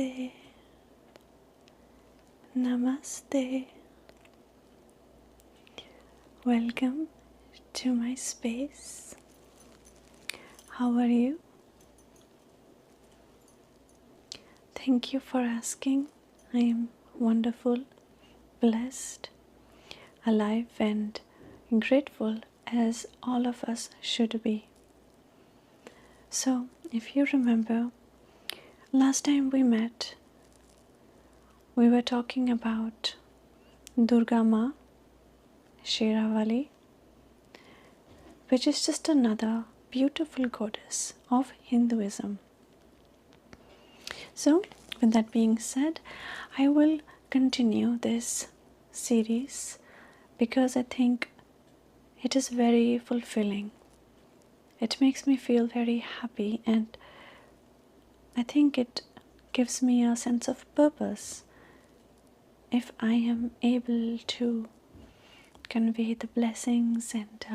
Namaste. Namaste. Welcome to my space. How are you? Thank you for asking. I am wonderful, blessed, alive and grateful as all of us should be. So, if you remember, last time we met, we were talking about Durga Ma, Sheravali, which is just another beautiful goddess of Hinduism. So, with that being said, I will continue this series because I think it is very fulfilling. It makes me feel very happy, and I think it gives me a sense of purpose if I am able to convey the blessings and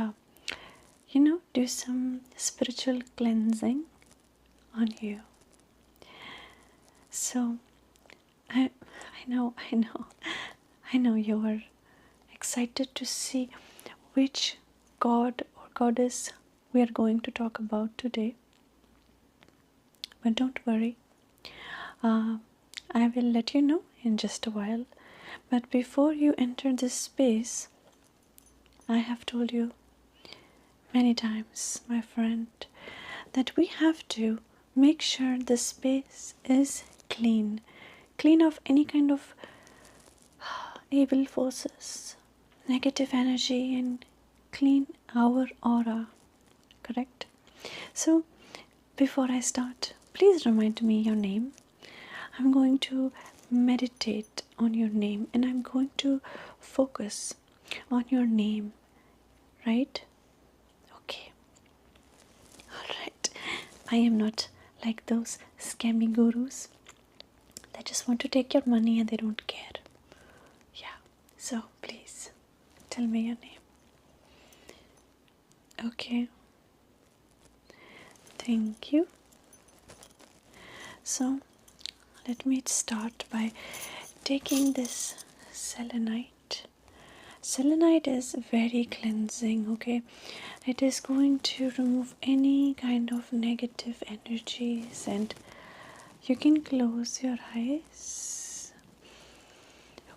do some spiritual cleansing on you. So I know you are excited to see which god or goddess we are going to talk about today. But don't worry, I will let you know in just a while. But before you enter this space, I have told you many times, my friend, that we have to make sure the space is clean of any kind of evil forces, negative energy, and clean our aura. Correct? So, before I start, please remind me your name. I'm going to meditate on your name and I'm going to focus on your name, right? Okay. Alright. I am not like those scammy gurus that just want to take your money and they don't care. Yeah. So, please, tell me your name. Okay. Thank you. So, let me start by taking this selenite. Selenite is very cleansing, okay? It is going to remove any kind of negative energies, and you can close your eyes,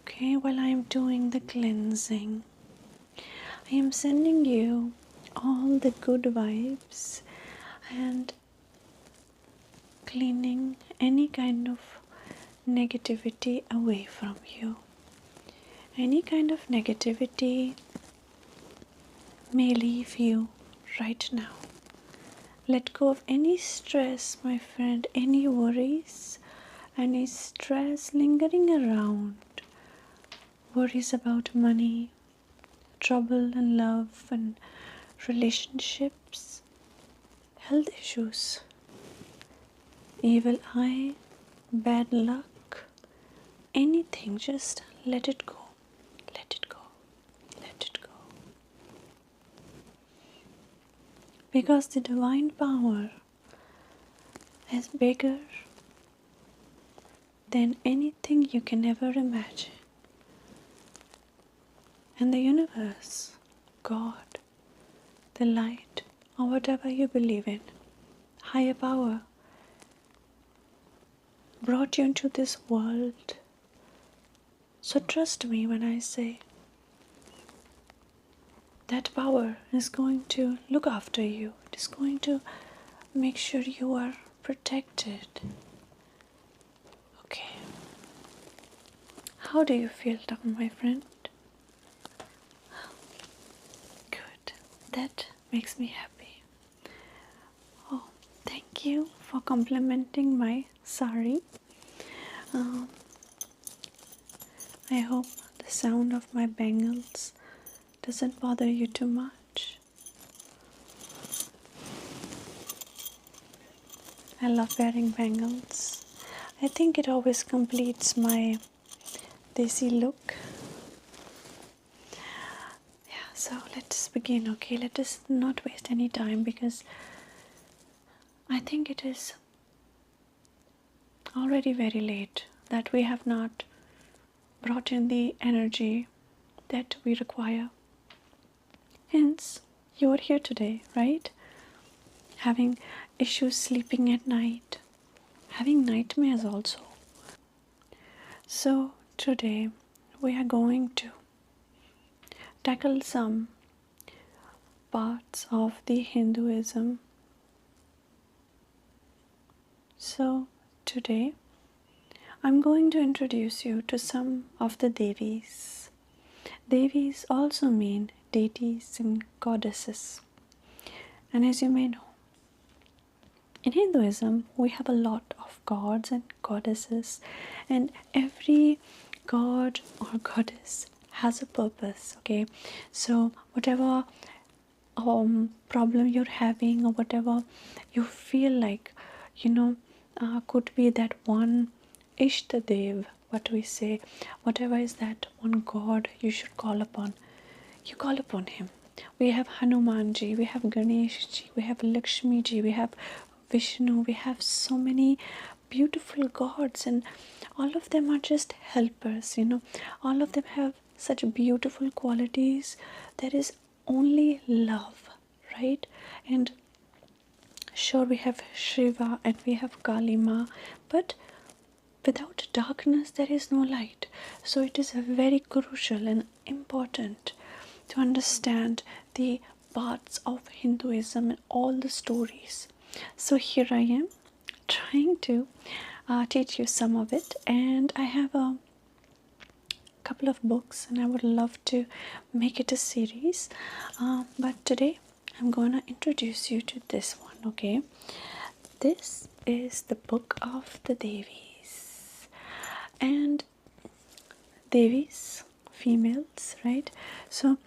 okay, while I am doing the cleansing. I am sending you all the good vibes and cleaning any kind of negativity away from you. Any kind of negativity may leave you right now. Let go of any stress, my friend, any worries, any stress lingering around. Worries about money, trouble and love and relationships, health issues, evil eye, bad luck, anything, just let it go. Let it go. Let it go. Because the divine power is bigger than anything you can ever imagine. And the universe, God, the light, or whatever you believe in, higher power, brought you into this world. So trust me when I say that power is going to look after you. It is going to make sure you are protected. Okay. How do you feel now, my friend? Good. That makes me happy. Oh, thank you for complimenting my sari. I hope the sound of my bangles doesn't bother you too much. I love wearing bangles. I think it always completes my desi look. Yeah, so let's begin, okay? Let us not waste any time because I think it is already very late, that we have not brought in the energy that we require. Hence, you are here today, right? Having issues sleeping at night, having nightmares also. So, today we are going to tackle some parts of the Hinduism. So, today I'm going to introduce you to some of the Devis. Devis also mean deities and goddesses. And as you may know, in Hinduism we have a lot of gods and goddesses, and every god or goddess has a purpose. Okay, so whatever problem you're having, or whatever you feel like, could be that one Ishtadev, what we say, whatever is that one god you should call upon, you call upon him. We have Hanumanji, we have Ganeshji, we have Lakshmiji, we have Vishnu, we have so many beautiful gods, and all of them are just helpers. All of them have such beautiful qualities. There is only love, right? And sure, we have Shiva and we have Kali Ma, but without darkness there is no light. So it is very crucial and important to understand the parts of Hinduism and all the stories. So here I am trying to teach you some of it, and I have a couple of books and I would love to make it a series, but today I'm gonna introduce you to this one. Okay, this is the book of the Devis, and Devis, females, right? So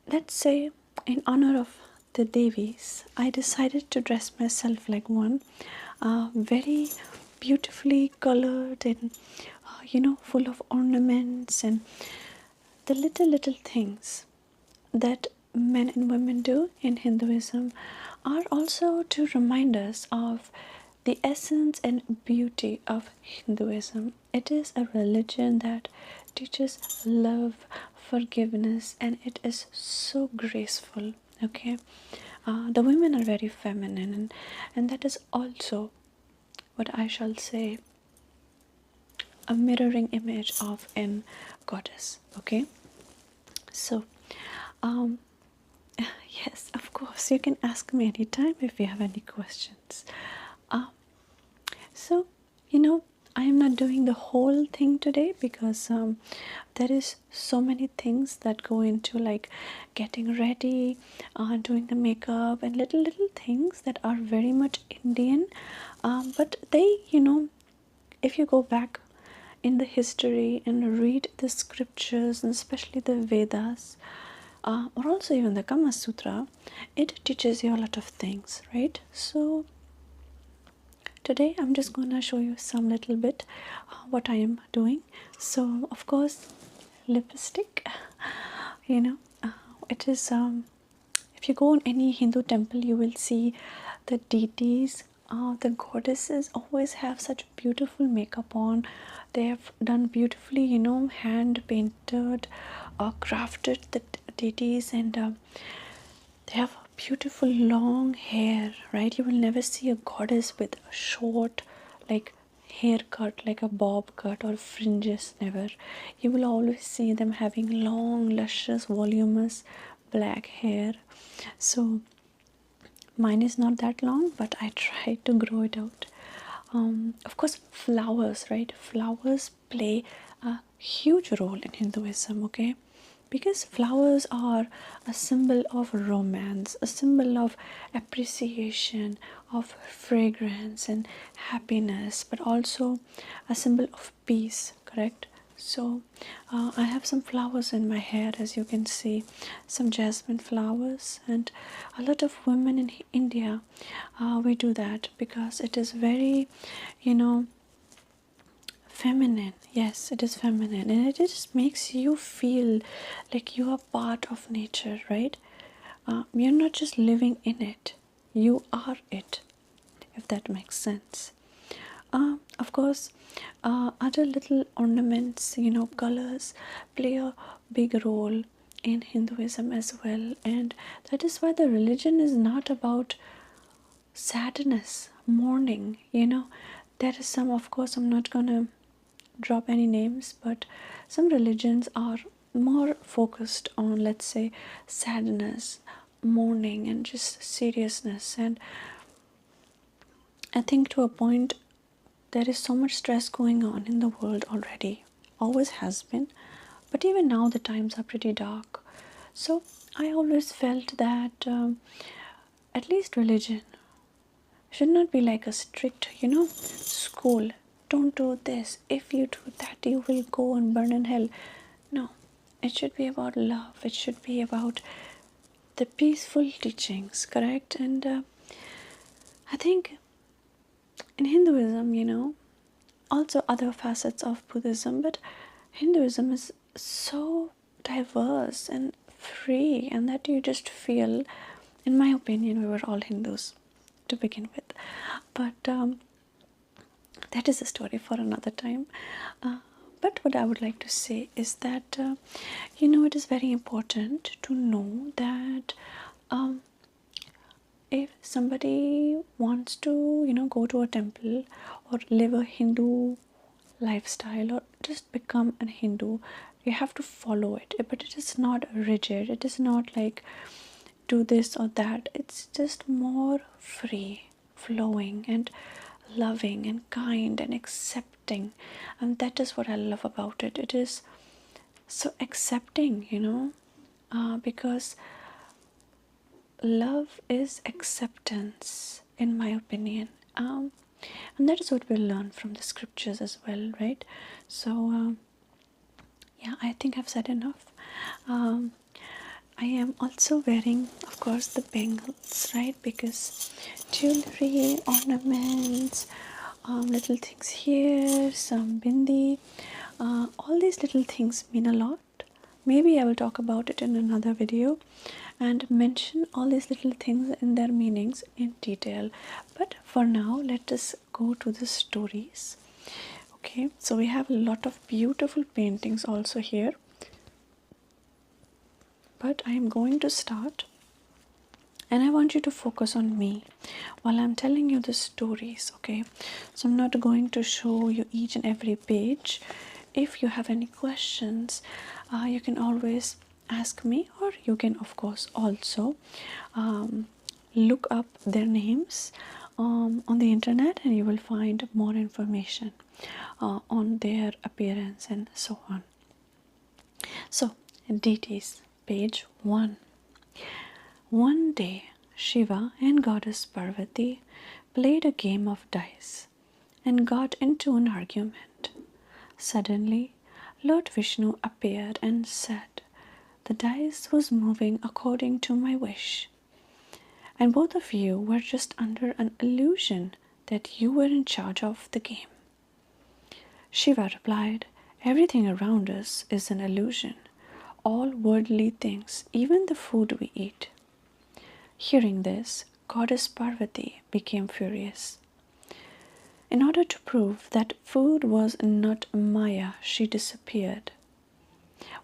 let's say in honor of the Devis, I decided to dress myself like one, very beautifully colored and full of ornaments and the little things that men and women do in Hinduism are also to remind us of the essence and beauty of Hinduism. It is a religion that teaches love, forgiveness, and it is so graceful. Okay, the women are very feminine, and that is also what I shall say a mirroring image of an goddess. Okay, so yes, of course, you can ask me anytime if you have any questions. So I am not doing the whole thing today because there is so many things that go into, like, getting ready, doing the makeup, and little things that are very much Indian, but they, if you go back in the history and read the scriptures, and especially the Vedas, or also even the Kama Sutra, it teaches you a lot of things, right? So today I'm just gonna show you some little bit what I am doing. So of course, lipstick, it is if you go in any Hindu temple, you will see the deities, the goddesses always have such beautiful makeup on. They have done beautifully, hand painted, crafted the deities, and they have beautiful long hair, right? You will never see a goddess with a short, like, haircut, like a bob cut or fringes. Never. You will always see them having long, luscious, voluminous black hair. So mine is not that long, but I try to grow it out. Of course, flowers, right? Flowers play a huge role in Hinduism. Okay, because flowers are a symbol of romance, a symbol of appreciation, of fragrance and happiness, but also a symbol of peace, correct? So I have some flowers in my hair, as you can see, some jasmine flowers, and a lot of women in India, we do that because it is very, feminine. Yes, it is feminine, and it just makes you feel like you are part of nature, right? You're not just living in it, you are it, if that makes sense. Of course, other little ornaments, colors play a big role in Hinduism as well, and that is why the religion is not about sadness, mourning. There is some, of course, I'm not gonna drop any names, but some religions are more focused on, let's say, sadness, mourning, and just seriousness. And I think to a point, there is so much stress going on in the world already, always has been, but even now the times are pretty dark. So I always felt that at least religion should not be like a strict, school. Don't do this. If you do that, you will go and burn in hell. No, it should be about love. It should be about the peaceful teachings, correct? And I think in Hinduism, also other facets of Buddhism, but Hinduism is so diverse and free, and that you just feel, in my opinion, we were all Hindus to begin with, but that is a story for another time. But what I would like to say is that it is very important to know that if somebody wants to go to a temple or live a Hindu lifestyle or just become a Hindu, you have to follow it, but it is not rigid. It is not like do this or that. It's just more free flowing and loving and kind and accepting, and that is what I love about it. It is so accepting, because love is acceptance, in my opinion, and that is what we learn from the scriptures as well, right? So yeah, I think I've said enough. I am also wearing, of course, the bangles, right? Because jewelry, ornaments, little things here, some bindi, all these little things mean a lot. Maybe I will talk about it in another video and mention all these little things and their meanings in detail. But for now, let us go to the stories. Okay, so we have a lot of beautiful paintings also here. But I am going to start, and I want you to focus on me while I'm telling you the stories, okay? So I'm not going to show you each and every page. If you have any questions, you can always ask me, or you can, of course, also look up their names on the internet, and you will find more information on their appearance and so on. So, deities. Page 1. One day, Shiva and goddess Parvati played a game of dice and got into an argument. Suddenly, Lord Vishnu appeared and said, "The dice was moving according to my wish, and both of you were just under an illusion that you were in charge of the game." Shiva replied, "Everything around us is an illusion. All worldly things, even the food we eat." Hearing this, goddess Parvati became furious. In order to prove that food was not Maya, she disappeared.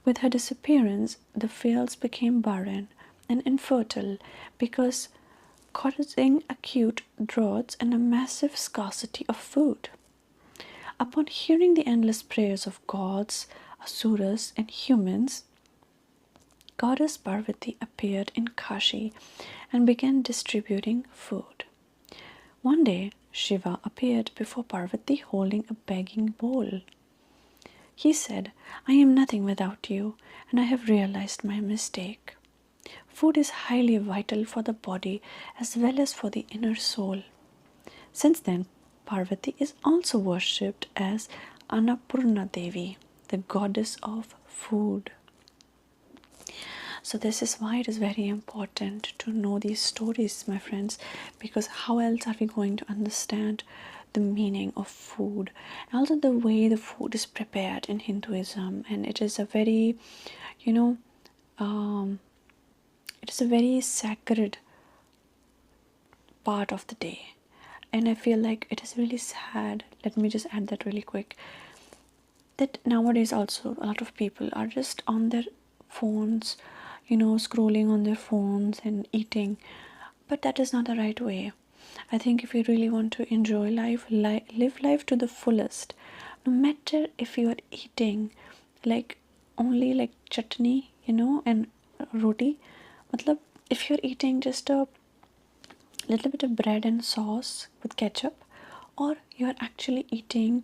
With her disappearance, the fields became barren and infertile because causing acute droughts and a massive scarcity of food. Upon hearing the endless prayers of gods, asuras, and humans, goddess Parvati appeared in Kashi and began distributing food. One day, Shiva appeared before Parvati holding a begging bowl. He said, "I am nothing without you, and I have realized my mistake. Food is highly vital for the body as well as for the inner soul." Since then, Parvati is also worshipped as Annapurna Devi, the goddess of food. So this is why it is very important to know these stories, my friends, because how else are we going to understand the meaning of food, and also the way the food is prepared in Hinduism. And it is a very, it is a very sacred part of the day. And I feel like it is really sad let me just add that really quick, that nowadays also a lot of people are just on their phones, scrolling on their phones and eating. But that is not the right way. I think if you really want to enjoy life, live life to the fullest. No matter if you are eating like only like chutney, and roti. Matlab, if you're eating just a little bit of bread and sauce with ketchup, or you're actually eating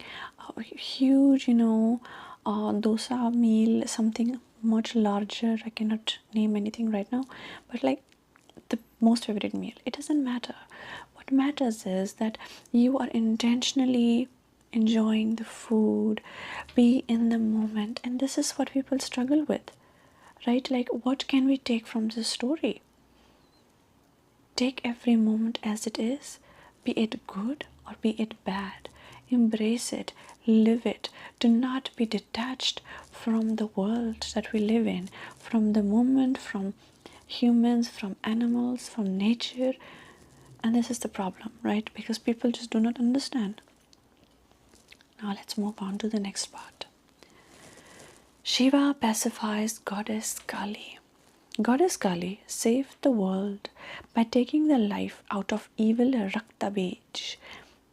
a huge, dosa meal, something much larger. I cannot name anything right now, but like the most favorite meal, it doesn't matter. What matters is that you are intentionally enjoying the food, be in the moment, and this is what people struggle with, right? Like, what can we take from this story? Take every moment as it is, be it good or be it bad. Embrace it, live it. Do not be detached from the world that we live in, from the moment, from humans, from animals, from nature. And this is the problem, right? Because people just do not understand. Now let's move on to the next part. Shiva pacifies goddess Kali. Goddess Kali saved the world by taking the life out of evil Raktabej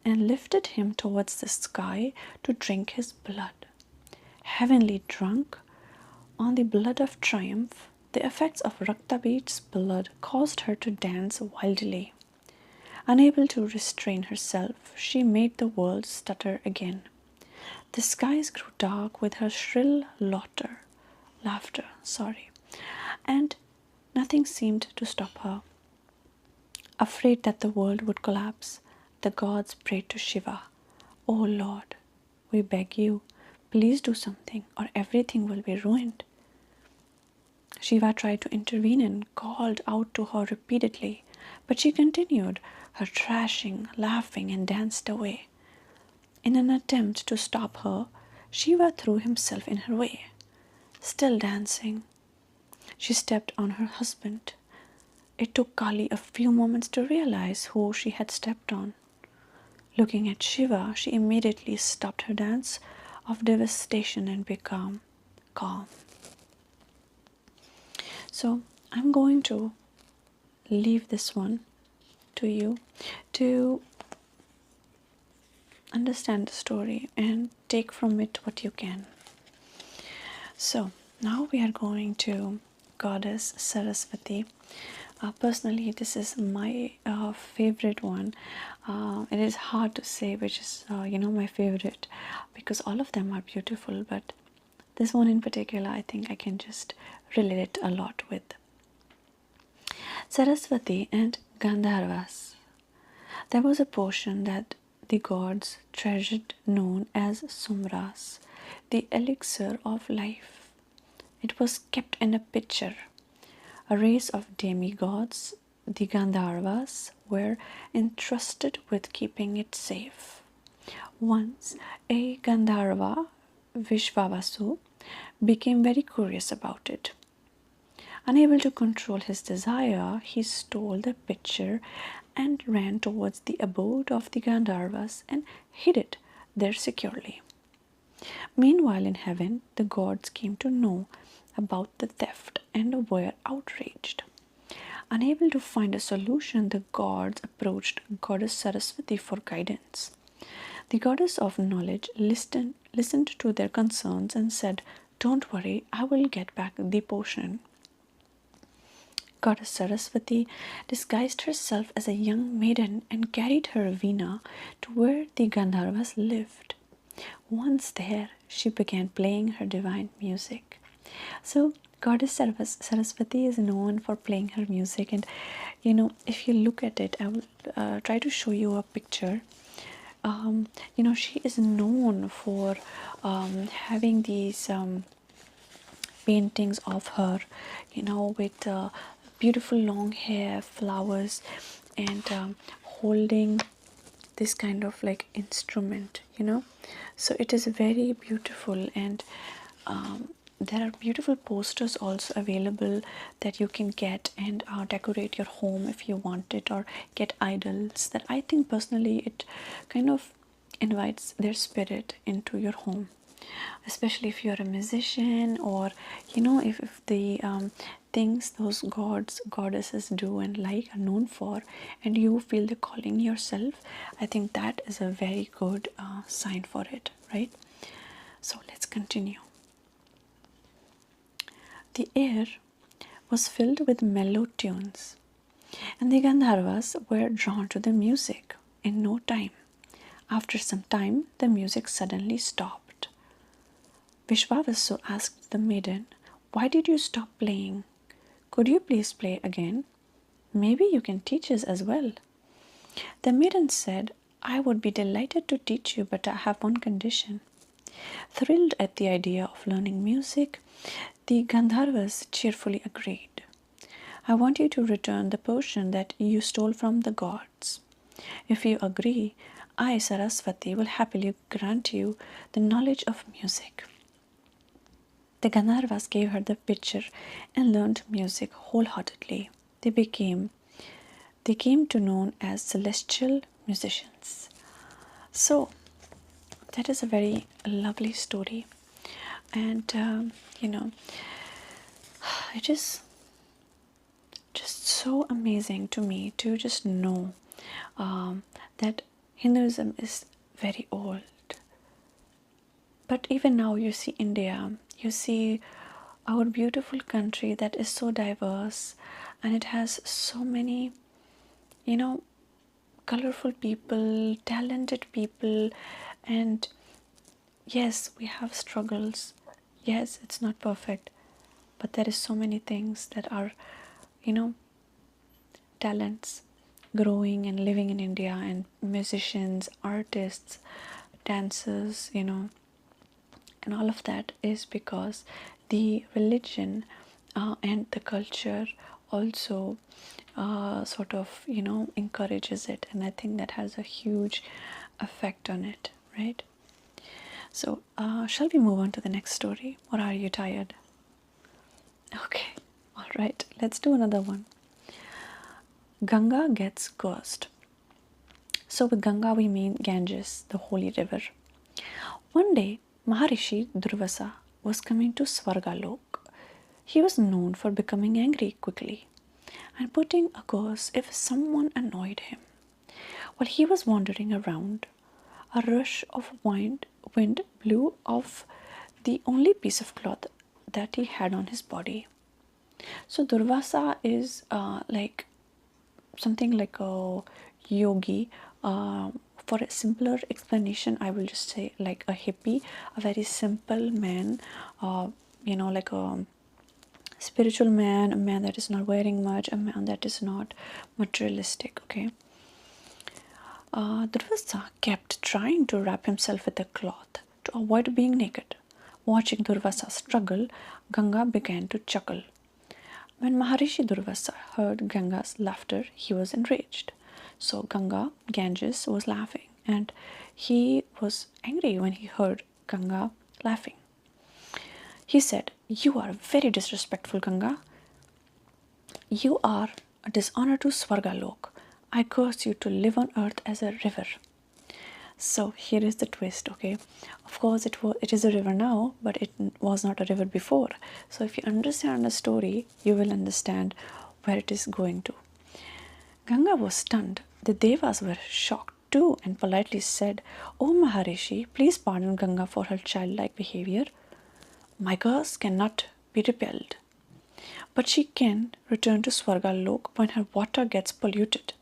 and lifted him towards the sky to drink his blood. Heavenly drunk on the blood of triumph, the effects of Raktabej's blood caused her to dance wildly. Unable to restrain herself, she made the world stutter again. The skies grew dark with her shrill laughter, and nothing seemed to stop her. Afraid that the world would collapse, the gods prayed to Shiva. "O Lord, we beg you, please do something or everything will be ruined." Shiva tried to intervene and called out to her repeatedly, but she continued her thrashing, laughing, and danced away. In an attempt to stop her, Shiva threw himself in her way. Still dancing, she stepped on her husband. It took Kali a few moments to realize who she had stepped on. Looking at Shiva, she immediately stopped her dance of devastation and became calm. So I'm going to leave this one to you to understand the story and take from it what you can. So now we are going to Goddess Saraswati. Personally, this is my favorite one. It is hard to say which is my favorite, because all of them are beautiful, but this one in particular I think I can just relate a lot with. Saraswati and Gandharvas. There was a portion that the gods treasured known as Sumras, the elixir of life. It was kept in a pitcher. A race of demigods, the Gandharvas, were entrusted with keeping it safe. Once a Gandharva, Vishvavasu, became very curious about it. Unable to control his desire, he stole the pitcher and ran towards the abode of the Gandharvas and hid it there securely. Meanwhile, in heaven, the gods came to know about the theft and were outraged. Unable to find a solution, the gods approached Goddess Saraswati for guidance. The goddess of knowledge listened to their concerns and said, "Don't worry, I will get back the potion." Goddess Saraswati disguised herself as a young maiden and carried her veena to where the Gandharvas lived. Once there, she began playing her divine music. So, Goddess Saraswati is known for playing her music, and if you look at it, I will try to show you a picture. She is known for having these paintings of her, with beautiful long hair, flowers, and holding this kind of like instrument, so it is very beautiful. And there are beautiful posters also available that you can get and decorate your home if you want it, or get idols. That I think personally it kind of invites their spirit into your home, especially if you're a musician, or if the things those gods goddesses do and like are known for, and you feel the calling yourself. I think that is a very good sign for it, right? So let's continue. The air was filled with mellow tunes, and the Gandharvas were drawn to the music in no time. After some time, the music suddenly stopped. Vishwavasu asked the maiden, "Why did you stop playing? Could you please play again? Maybe you can teach us as well." The maiden said, "I would be delighted to teach you, but I have one condition." Thrilled at the idea of learning music, the Gandharvas cheerfully agreed. "I want you to return the potion that you stole from the gods. If you agree, I, Saraswati, will happily grant you the knowledge of music." The Gandharvas gave her the pitcher and learned music wholeheartedly. They came to known as celestial musicians. So that is a very lovely story, and it is just so amazing to me to just know that Hinduism is very old. But even now, you see India, you see our beautiful country that is so diverse, and it has so many, colorful people, talented people, and yes, we have struggles. Yes, it's not perfect, but there is so many things that are, talents growing and living in India, and musicians, artists, dancers, and all of that is because the religion and the culture also sort of encourages it, and I think that has a huge effect on it, right? So shall we move on to the next story, or are you tired? Okay, all right, let's do another one. Ganga gets cursed. So with Ganga we mean Ganges, the holy river. One day Maharishi Durvasa was coming to Svargalok. He was known for becoming angry quickly and putting a curse if someone annoyed him. While he was wandering around, a rush of wind blew off the only piece of cloth that he had on his body. So Durvasa is like something like a yogi. For a simpler explanation, I will just say like a hippie, a very simple man, like a spiritual man, a man that is not wearing much, a man that is not materialistic, okay? Durvasa kept trying to wrap himself with a cloth to avoid being naked. Watching Durvasa struggle, Ganga began to chuckle. When Maharishi Durvasa heard Ganga's laughter, he was enraged. So Ganges, was laughing, and he was angry when he heard Ganga laughing. He said, "You are very disrespectful, Ganga. You are a dishonor to Svargalok. I curse you to live on earth as a river." So here is the twist, okay? Of course, it is a river now, but it was not a river before. So if you understand the story, you will understand where it is going to. Ganga was stunned. The Devas were shocked too and politely said, "Oh Maharishi, please pardon Ganga for her childlike behavior. My curse cannot be repelled, but she can return to Svargalok when her water gets polluted,"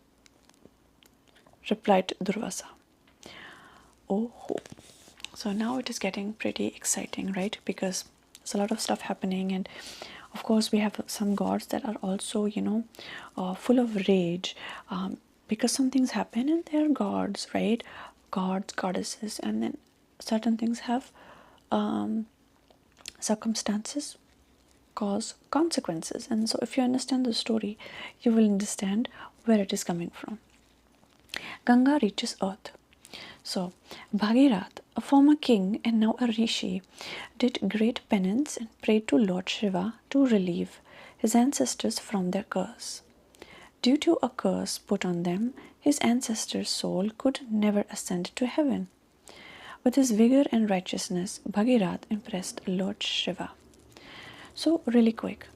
replied Durvasa. Oh, so now it is getting pretty exciting, right? Because there's a lot of stuff happening, and of course we have some gods that are also full of rage because some things happen and they're gods, right? Gods, goddesses, and then certain things have circumstances cause consequences, and so if you understand the story, you will understand where it is coming from. Ganga reaches earth. So Bhagirath, a former king and now a rishi, did great penance and prayed to Lord Shiva to relieve his ancestors from their curse. Due to a curse put on them, his ancestors' soul could never ascend to heaven. With his vigor and righteousness, Bhagirath impressed Lord Shiva. So, really quick,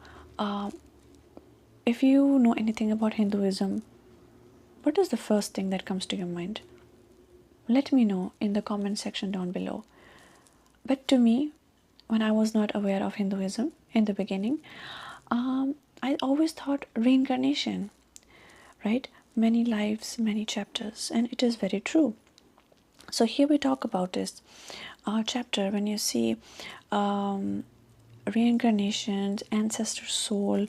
if you know anything about Hinduism, what is the first thing that comes to your mind? Let me know in the comment section down below. But to me, when I was not aware of Hinduism in the beginning, I always thought reincarnation, right? Many lives, many chapters, and it is very true. So here we talk about this chapter when you see reincarnations, ancestor soul,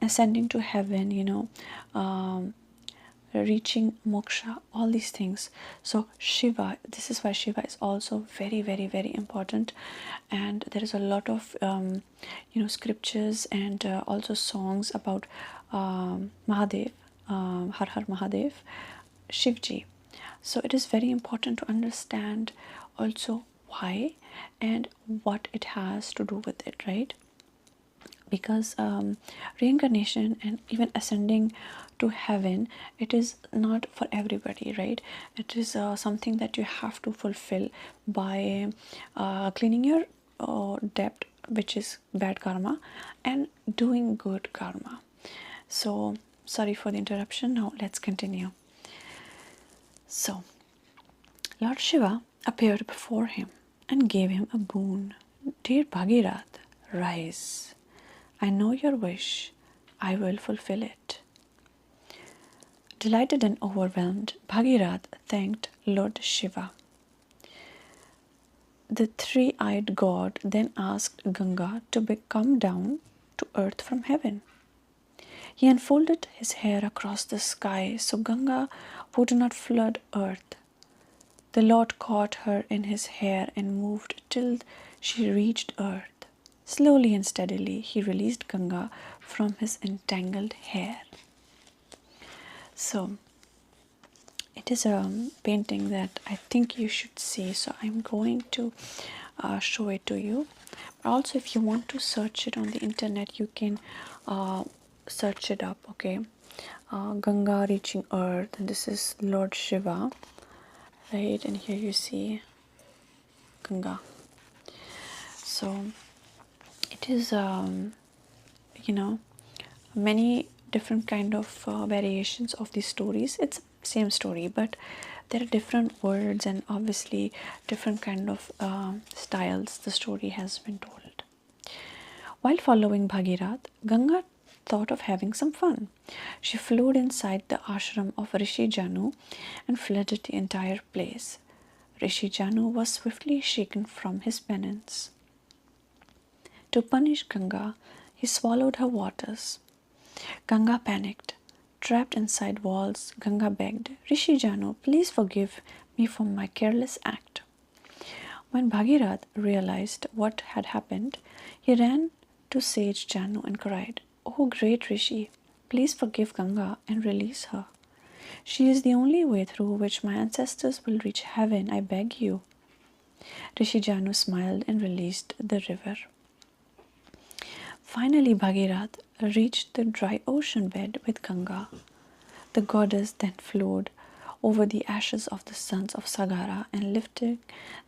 ascending to heaven, reaching moksha, all these things. So Shiva, this is why Shiva is also very, very, very important, and there is a lot of scriptures and also songs about Mahadev, Har Har Mahadev, Shivji. So it is very important to understand also why and what it has to do with it, right? Because reincarnation and even ascending to heaven, it is not for everybody, right? It is something that you have to fulfill by cleaning your debt, which is bad karma, and doing good karma. So sorry for the interruption. Now let's continue. So Lord Shiva appeared before him and gave him a boon. Dear Bhagirath, rise. I know your wish. I will fulfill it. Delighted and overwhelmed, Bhagirath thanked Lord Shiva. The three-eyed god then asked Ganga to come down to earth from heaven. He unfolded his hair across the sky so Ganga would not flood earth. The Lord caught her in his hair and moved till she reached earth. Slowly and steadily, he released Ganga from his entangled hair. So, it is a painting that I think you should see. So, I'm going to show it to you. Also, if you want to search it on the internet, you can search it up, okay? Ganga reaching earth, and this is Lord Shiva, right? And here you see Ganga. So, it is many different kind of variations of these stories. It's same story, but there are different words and obviously different kind of styles the story has been told. While following Bhagirath, Ganga thought of having some fun. She flowed inside the ashram of Rishi Janu and flooded the entire place. Rishi Janu was swiftly shaken from his penance. To punish Ganga, he swallowed her waters. Ganga panicked. Trapped inside walls, Ganga begged, Rishi Janu, please forgive me for my careless act. When Bhagirath realized what had happened, he ran to sage Janu and cried, Oh great Rishi, please forgive Ganga and release her. She is the only way through which my ancestors will reach heaven, I beg you. Rishi Janu smiled and released the river. Finally, Bhagirath reached the dry ocean bed with Ganga. The goddess then flowed over the ashes of the sons of Sagara and lifting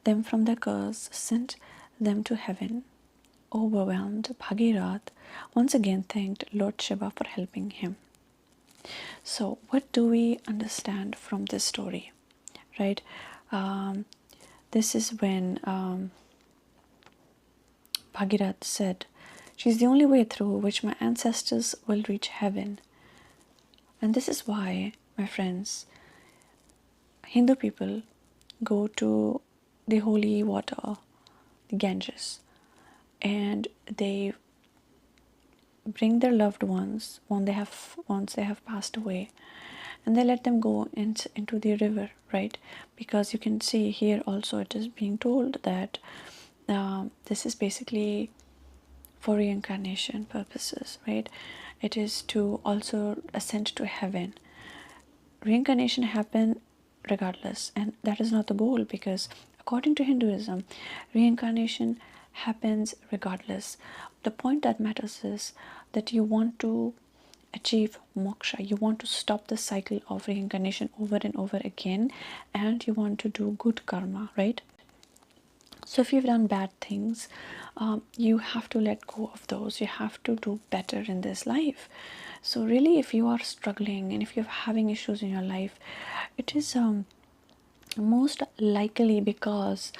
them from their curse, sent them to heaven. Overwhelmed, Bhagirath once again thanked Lord Shiva for helping him. So, what do we understand from this story? Right? This is when Bhagirath said, She's the only way through which my ancestors will reach heaven. And this is why, my friends, Hindu people go to the holy water, the Ganges, and they bring their loved ones once they have passed away, and they let them go into the river, right? Because you can see here also it is being told that this is basically for reincarnation purposes, right? It is to also ascend to heaven. Reincarnation happens regardless, and that is not the goal, because according to Hinduism, reincarnation happens regardless. The point that matters is that you want to achieve moksha, you want to stop the cycle of reincarnation over and over again, and you want to do good karma, right? So if you've done bad things, you have to let go of those. You have to do better in this life. So really, if you are struggling and if you're having issues in your life, it is most likely because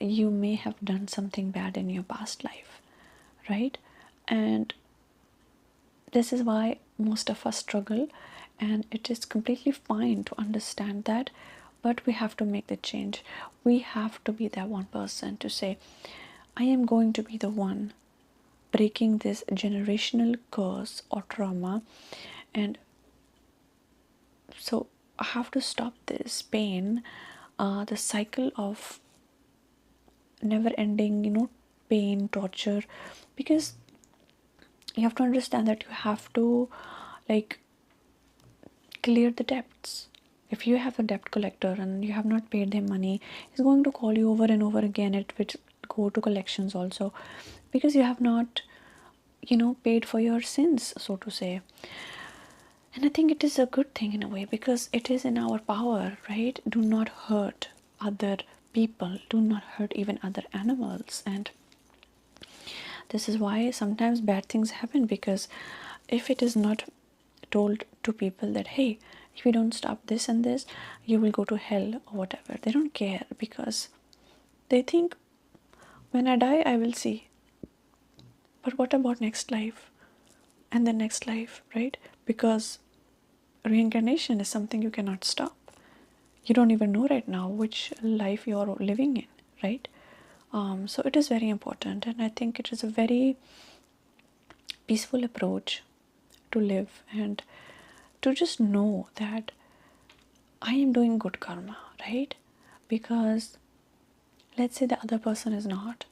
you may have done something bad in your past life, right? And this is why most of us struggle, and it is completely fine to understand that, but we have to make the change. We have to be that one person to say, I am going to be the one breaking this generational curse or trauma, and so I have to stop this pain, the cycle of never ending, pain, torture, because you have to understand that you have to, like, clear the debts. If you have a debt collector and you have not paid them money, he's going to call you over and over again. It will go to collections also, because you have not, paid for your sins, so to say. And I think it is a good thing in a way, because it is in our power, right? Do not hurt other people, do not hurt even other animals. And this is why sometimes bad things happen, because if it is not told to people that, hey, if you don't stop this and this, you will go to hell or whatever, they don't care, because they think, when I die, I will see. But what about next life and the next life, right? Because reincarnation is something you cannot stop. You don't even know right now which life you are living in, right? So it is very important, and I think it is a very peaceful approach to live, and to just know that I am doing good karma, right? Because let's say the other person is not,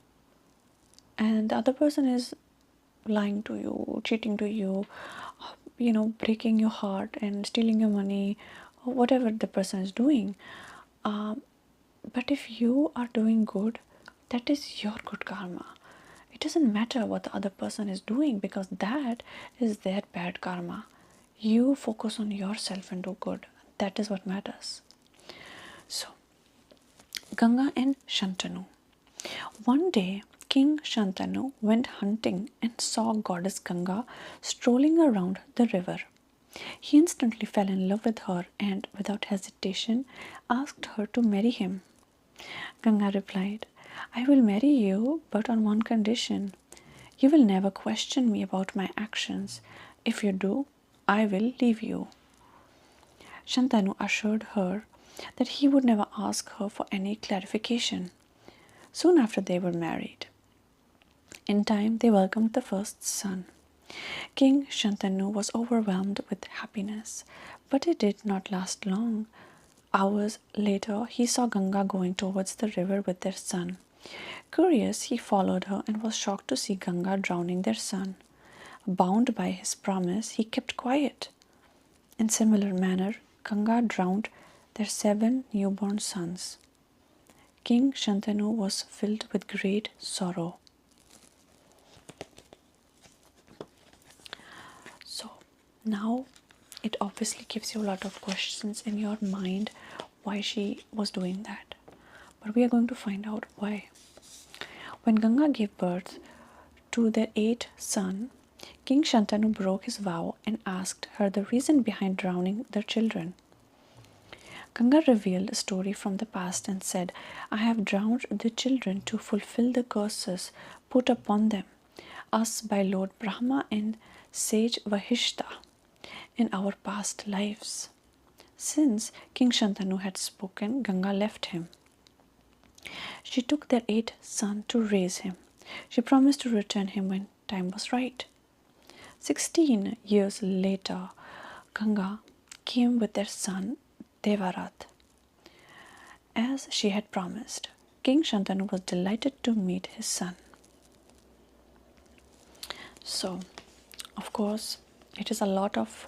and the other person is lying to you, cheating to you, breaking your heart and stealing your money, or whatever the person is doing. But if you are doing good, that is your good karma. It doesn't matter what the other person is doing, because that is their bad karma. You focus on yourself and do good. That is what matters. So, Ganga and Shantanu. One day, King Shantanu went hunting and saw Goddess Ganga strolling around the river. He instantly fell in love with her and, without hesitation, asked her to marry him. Ganga replied, I will marry you, but on one condition. You will never question me about my actions. If you do, I will leave you. Shantanu assured her that he would never ask her for any clarification. Soon after, they were married. In time, they welcomed the first son. King Shantanu was overwhelmed with happiness, but it did not last long. Hours later, he saw Ganga going towards the river with their son. Curious, he followed her and was shocked to see Ganga drowning their son. Bound by his promise, he kept quiet. In similar manner, Ganga drowned their 7 newborn sons. King Shantanu was filled with great sorrow. So now it obviously gives you a lot of questions in your mind why she was doing that. But we are going to find out why. When Ganga gave birth to their 8th son, King Shantanu broke his vow and asked her the reason behind drowning their children. Ganga revealed a story from the past and said, I have drowned the children to fulfill the curses put upon them, us by Lord Brahma and sage Vahishta, in our past lives. Since King Shantanu had spoken, Ganga left him. She took their 8th son to raise him. She promised to return him when time was right. 16 years later, Ganga came with their son Devarath, as she had promised. King Shantanu was delighted to meet his son. So, of course, it is a lot of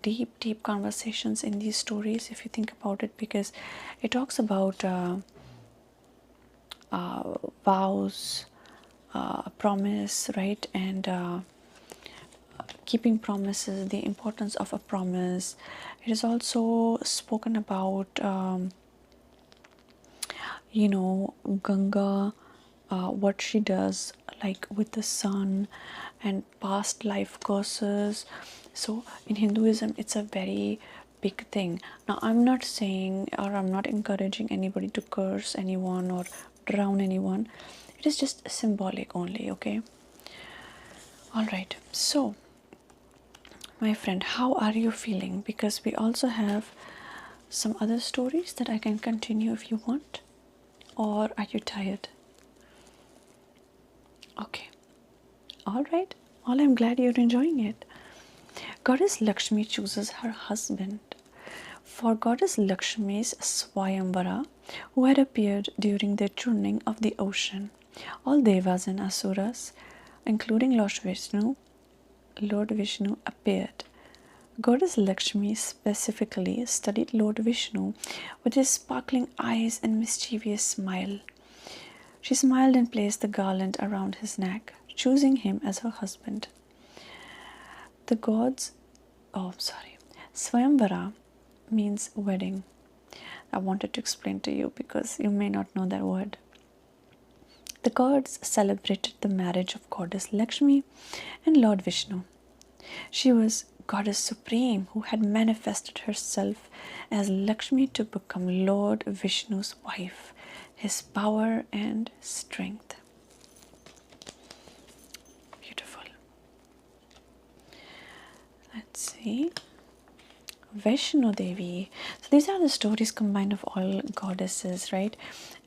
deep conversations in these stories, if you think about it, because it talks about vows, promise, right? And keeping promises, the importance of a promise. It is also spoken about, Ganga, what she does, like with the sun and past life curses. So in Hinduism, it's a very big thing. Now, I'm not saying or I'm not encouraging anybody to curse anyone or drown anyone. It is just symbolic only, okay? All right. So, my friend, how are you feeling? Because we also have some other stories that I can continue if you want. Or are you tired? Okay. All right. Well, I'm glad you're enjoying it. Goddess Lakshmi chooses her husband. For Goddess Lakshmi's Swayamvara, who had appeared during the churning of the ocean, all devas and asuras, including Lord Vishnu appeared. Goddess Lakshmi specifically studied Lord Vishnu with his sparkling eyes and mischievous smile. She smiled and placed the garland around his neck, choosing him as her husband. The gods, Swayamvara means wedding. I wanted to explain to you because you may not know that word. The gods celebrated the marriage of Goddess Lakshmi and Lord Vishnu. She was Goddess Supreme who had manifested herself as Lakshmi to become Lord Vishnu's wife, his power and strength. Beautiful. Let's see. Vaishno Devi. So these are the stories combined of all goddesses, right?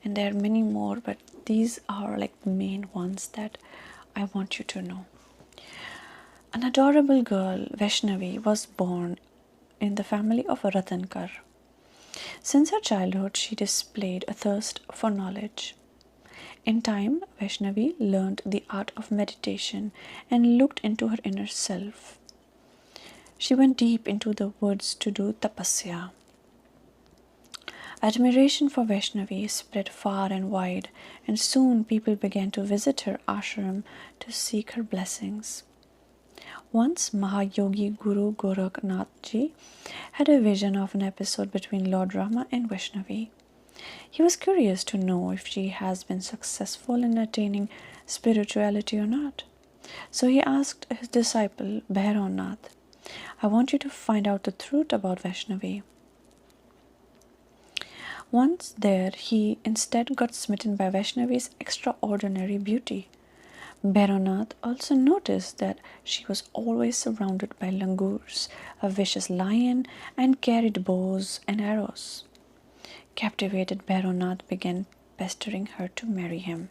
And there are many more, but these are like the main ones that I want you to know. An adorable girl, Vaishnavi, was born in the family of Ratankar. Since her childhood, she displayed a thirst for knowledge. In time, Vaishnavi learned the art of meditation and looked into her inner self. She went deep into the woods to do tapasya. Admiration for Vaishnavi spread far and wide, and soon people began to visit her ashram to seek her blessings. Once Mahayogi Guru Gorakhnath Ji had a vision of an episode between Lord Rama and Vaishnavi. He was curious to know if she has been successful in attaining spirituality or not. So he asked his disciple Bhairanath, I want you to find out the truth about Vaishnavi. Once there, he instead got smitten by Vaishnavi's extraordinary beauty. Bhairanath also noticed that she was always surrounded by langurs, a vicious lion, and carried bows and arrows. Captivated, Bhairanath began pestering her to marry him.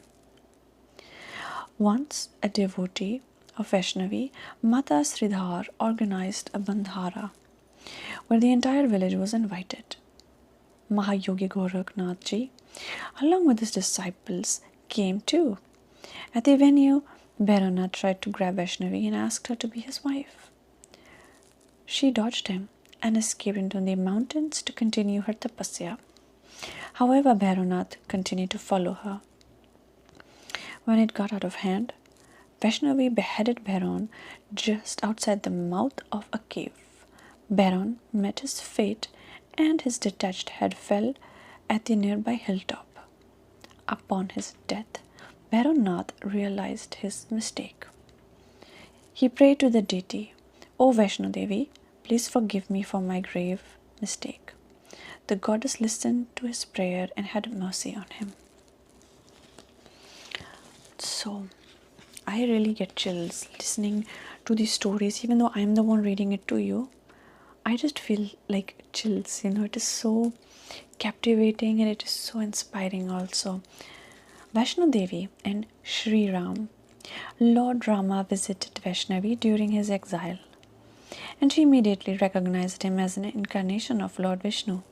Once a devotee of Vaishnavi, Mata Sridhar organized a bandhara where the entire village was invited. Mahayogi Gorakhnath Ji, along with his disciples, came too. At the venue, Bhairanath tried to grab Vaishnavi and asked her to be his wife. She dodged him and escaped into the mountains to continue her tapasya. However, Bhairanath continued to follow her. When it got out of hand, Vaishnavi beheaded Bhairon just outside the mouth of a cave. Bhairon met his fate and his detached head fell at the nearby hilltop. Upon his death, Bhairanath realized his mistake. He prayed to the deity, O Vaishno Devi, please forgive me for my grave mistake. The goddess listened to his prayer and had mercy on him. So, I really get chills listening to these stories, even though I'm the one reading it to you. I just feel like chills, it is so captivating and it is so inspiring also. Vaishno Devi and Sri Ram. Lord Rama visited Vaishnavi during his exile, and she immediately recognized him as an incarnation of Lord Vishnu.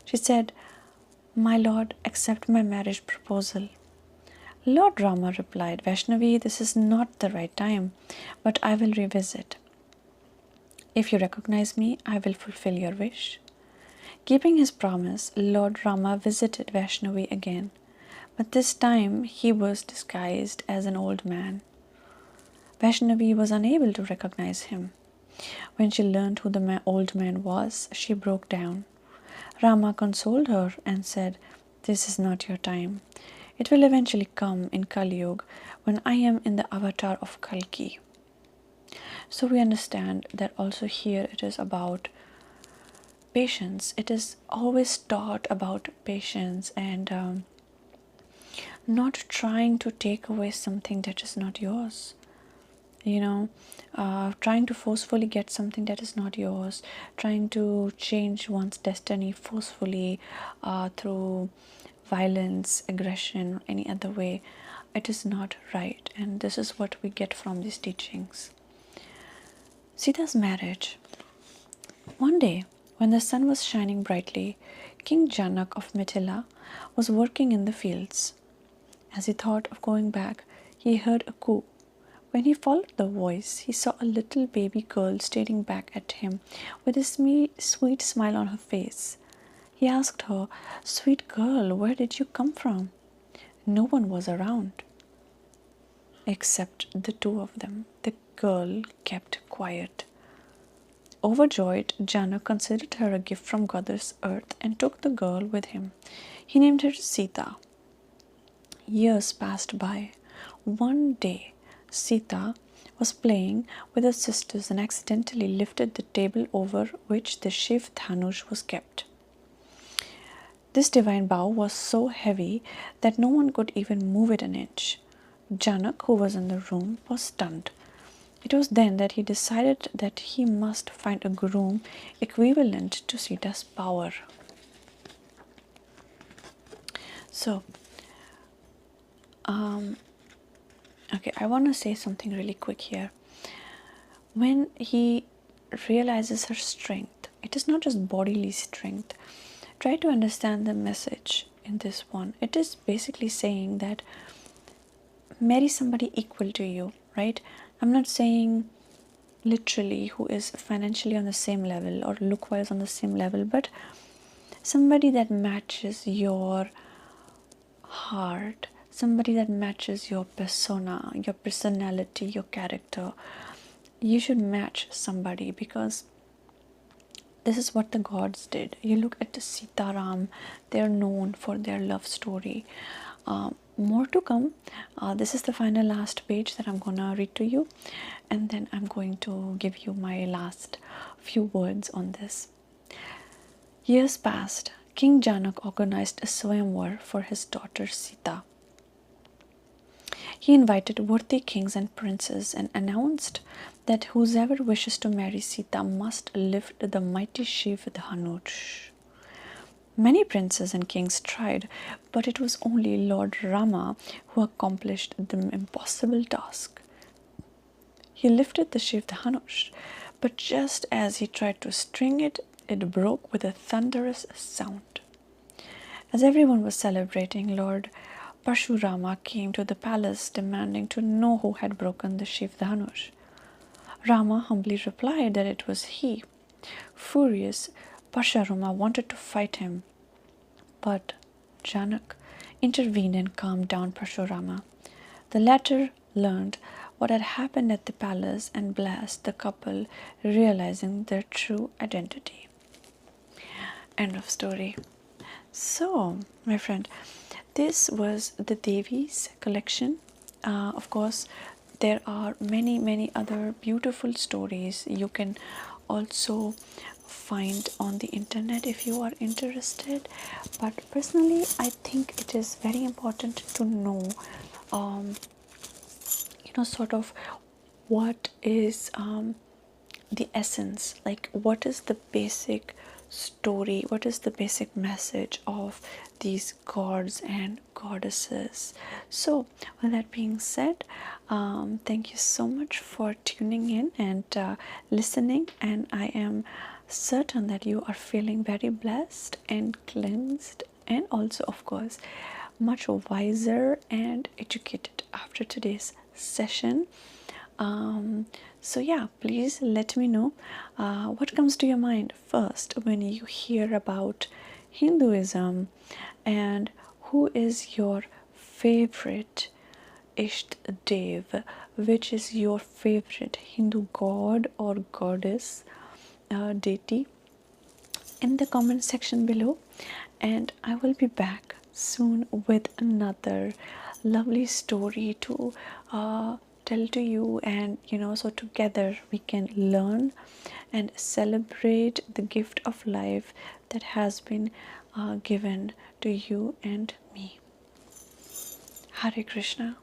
She said, My lord, accept my marriage proposal. Lord Rama replied, Vaishnavi, this is not the right time, but I will revisit. If you recognize me, I will fulfill your wish. Keeping his promise, Lord Rama visited Vaishnavi again, but this time he was disguised as an old man. Vaishnavi was unable to recognize him. When she learned who the old man was, she broke down. Rama consoled her and said, This is not your time. It will eventually come in Kali Yuga when I am in the avatar of Kalki. So we understand that also here it is about patience. It is always taught about patience and not trying to take away something that is not yours. Trying to forcefully get something that is not yours, trying to change one's destiny forcefully through violence, aggression, or any other way. It is not right, and this is what we get from these teachings. Sita's marriage. One day, when the sun was shining brightly, King Janak of Mithila was working in the fields. As he thought of going back, he heard a coo. When he followed the voice, he saw a little baby girl staring back at him with a sweet smile on her face. He asked her, "Sweet girl, where did you come from?" No one was around except the two of them. The girl kept quiet. Overjoyed, Janak considered her a gift from Goddess Earth and took the girl with him. He named her Sita. Years passed by. One day, Sita was playing with her sisters and accidentally lifted the table over which the Shiv Dhanush was kept. This divine bow was so heavy that no one could even move it an inch. Janak, who was in the room, was stunned. It was then that he decided that he must find a groom equivalent to Sita's power. So, okay, I want to say something really quick here. When he realizes her strength, it is not just bodily strength. Try to understand the message in this one. It is basically saying that marry somebody equal to you, right? I'm not saying literally who is financially on the same level or look-wise on the same level, but somebody that matches your heart, somebody that matches your persona, your personality, your character. You should match somebody, because this is what the gods did. You look at the Sitaram, they're known for their love story. More to come. This is the final last page that I'm gonna read to you, and then I'm going to give you my last few words on this. Years passed. King Janak organized a swayamvar for his daughter Sita. He invited worthy kings and princes and announced that whoever wishes to marry Sita must lift the mighty Shiv Dhanush. Many princes and kings tried, but it was only Lord Rama who accomplished the impossible task. He lifted the Shiv Dhanush, but just as he tried to string it, it broke with a thunderous sound. As everyone was celebrating, Lord Parshurama came to the palace demanding to know who had broken the Shiv Dhanush. Rama humbly replied that it was he. Furious, Parshurama wanted to fight him, but Janak intervened and calmed down Parshurama. The latter learned what had happened at the palace and blessed the couple, realizing their true identity. End of story. So, my friend, this was the Devi's collection. Of course, there are many other beautiful stories you can also find on the internet if you are interested. But personally, I think it is very important to know, sort of what is the essence, like what is the basic story, what is the basic message of these gods and goddesses. So with that being said, thank you so much for tuning in and listening, and I am certain that you are feeling very blessed and cleansed, and also of course much wiser and educated after today's session. So yeah, please let me know what comes to your mind first when you hear about Hinduism, and who is your favorite Isht Dev, which is your favorite Hindu god or goddess, deity, in the comment section below. And I will be back soon with another lovely story to tell to you, and so together we can learn and celebrate the gift of life that has been given to you and me. Hare Krishna.